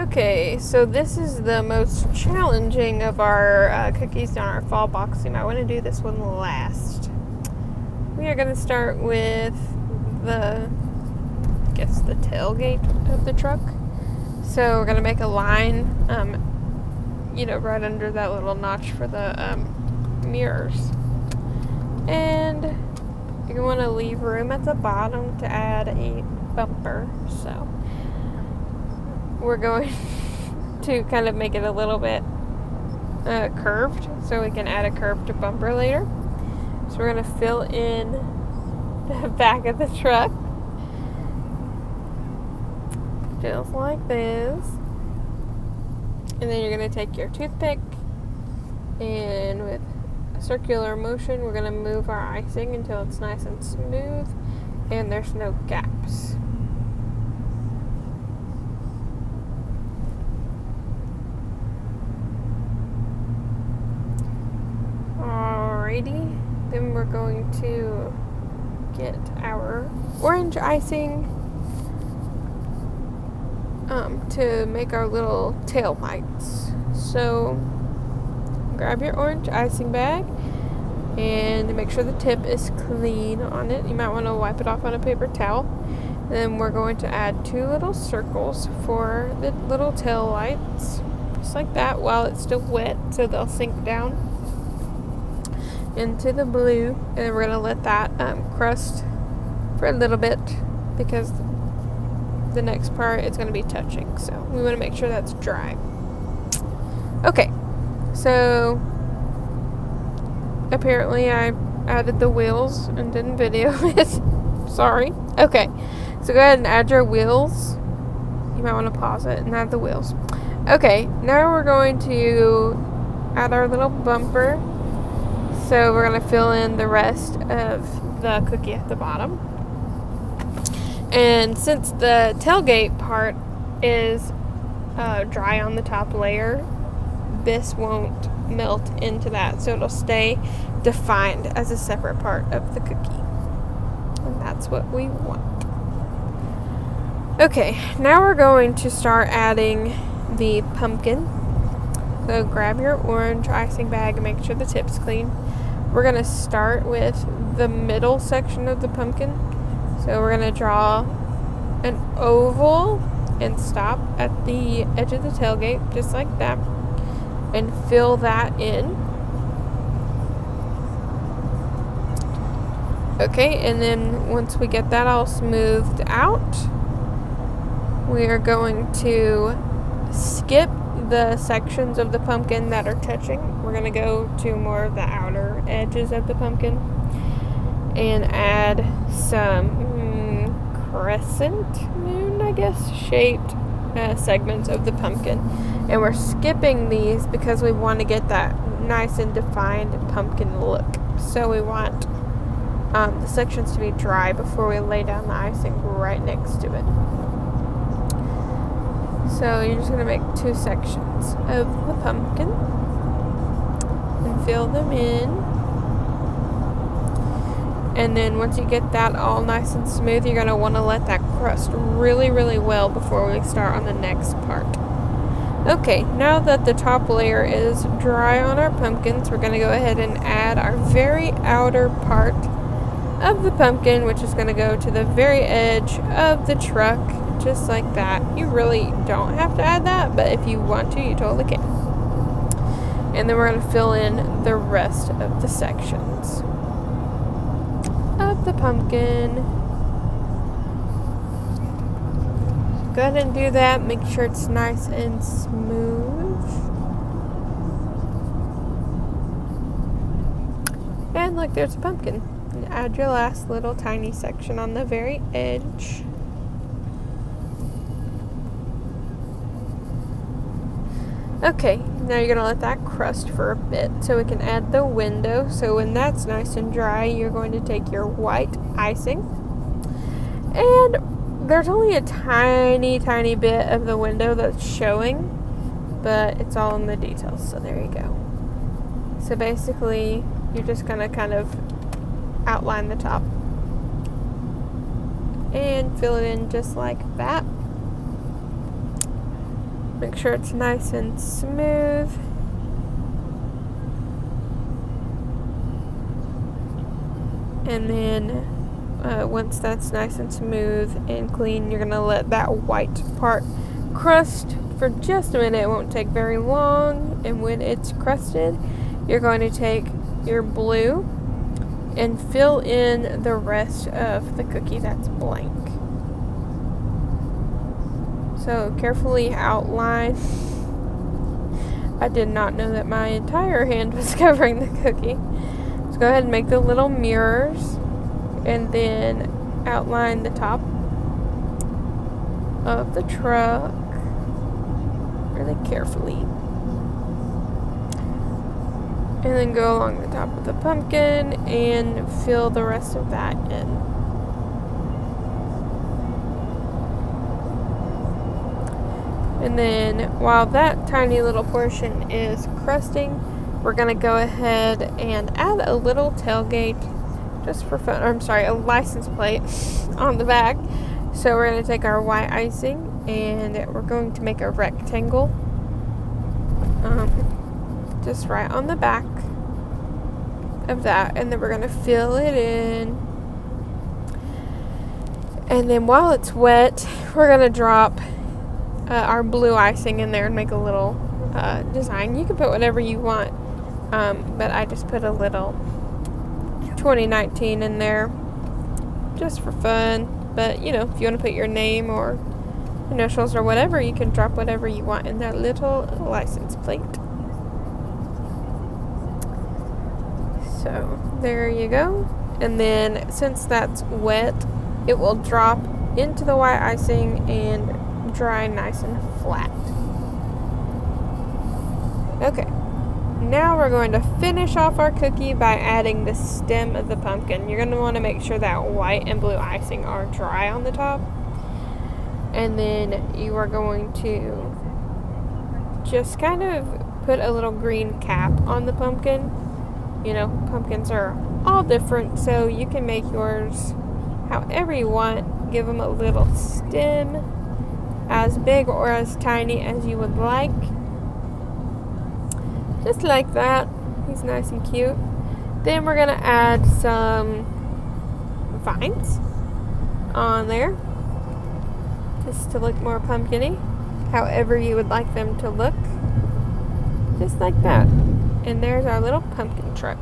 Okay, so this is the most challenging of our cookies on our fall box. You might want to do this one last. We are going to start with the tailgate of the truck. So we're going to make a line, right under that little notch for the mirrors. And you want to leave room at the bottom to add a bumper. So we're going to kind of make it a little bit curved so we can add a curved bumper later. So we're going to fill in the back of the truck just like this. And then you're going to take your toothpick and with a circular motion we're going to move our icing until it's nice and smooth and there's no gaps. Alrighty, then we're going to get our orange icing to make our little tail lights. So grab your orange icing bag and make sure the tip is clean on it. You might want to wipe it off on a paper towel. And then we're going to add 2 little circles for the little tail lights, just like that, while it's still wet so they'll sink down into the blue. And then we're going to let that crust for a little bit because the next part is going to be touching, so we want to make sure that's dry. Okay, so apparently I added the wheels and didn't video it. Sorry. Okay, so go ahead and add your wheels. You might want to pause it and add the wheels. Okay, now we're going to add our little bumper. So we're going to fill in the rest of the cookie at the bottom. And since the tailgate part is dry on the top layer, this won't melt into that, so it'll stay defined as a separate part of the cookie. And that's what we want. Okay, now we're going to start adding the pumpkin. So grab your orange icing bag and make sure the tip's clean. We're going to start with the middle section of the pumpkin. So we're going to draw an oval and stop at the edge of the tailgate, just like that, and fill that in. Okay, and then once we get that all smoothed out, we are going to skip the sections of the pumpkin that are touching. We're going to go to more of the outer edges of the pumpkin and add some crescent moon, I guess, shaped segments of the pumpkin. And we're skipping these because we want to get that nice and defined pumpkin look. So we want the sections to be dry before we lay down the icing right next to it. So you're just going to make 2 sections of the pumpkin and fill them in. And then once you get that all nice and smooth, you're going to want to let that crust really, really well before we start on the next part. Okay, now that the top layer is dry on our pumpkins, we're going to go ahead and add our very outer part of the pumpkin, which is going to go to the very edge of the truck, just like that. You really don't have to add that, but if you want to, you totally can. And then we're going to fill in the rest of the sections of the pumpkin. Go ahead and do that. Make sure it's nice and smooth. And look, there's a pumpkin. And add your last little tiny section on the very edge. Okay, now you're going to let that crust for a bit so we can add the window. So when that's nice and dry, you're going to take your white icing. And there's only a tiny, tiny bit of the window that's showing, but it's all in the details, so there you go. So basically, you're just going to kind of outline the top and fill it in just like that. Make sure it's nice and smooth. And then once that's nice and smooth and clean, you're gonna let that white part crust for just a minute. It won't take very long. And when it's crusted, you're going to take your blue and fill in the rest of the cookie that's blank. So carefully outline. I did not know that my entire hand was covering the cookie. So go ahead and make the little mirrors and then outline the top of the truck really carefully. And then go along the top of the pumpkin and fill the rest of that in. And then while that tiny little portion is crusting, we're going to go ahead and add a little tailgate just for fun. Or, I'm sorry, a license plate on the back. So we're going to take our white icing and we're going to make a rectangle just right on the back of that, and then we're going to fill it in. And then while it's wet, we're going to drop our blue icing in there and make a little design. You can put whatever you want, but I just put a little 2019 in there just for fun. But you know, if you want to put your name or initials or whatever, you can drop whatever you want in that little license plate. So there you go. And then since that's wet, it will drop into the white icing and dry nice and flat. Okay, now we're going to finish off our cookie by adding the stem of the pumpkin. You're going to want to make sure that white and blue icing are dry on the top. And then you are going to just kind of put a little green cap on the pumpkin. You know, pumpkins are all different, so you can make yours however you want. Give them a little stem, as big or as tiny as you would like. Just like that. He's nice and cute. Then we're going to add some vines on there, just to look more pumpkin-y, however you would like them to look. Just like that. And there's our little pumpkin truck.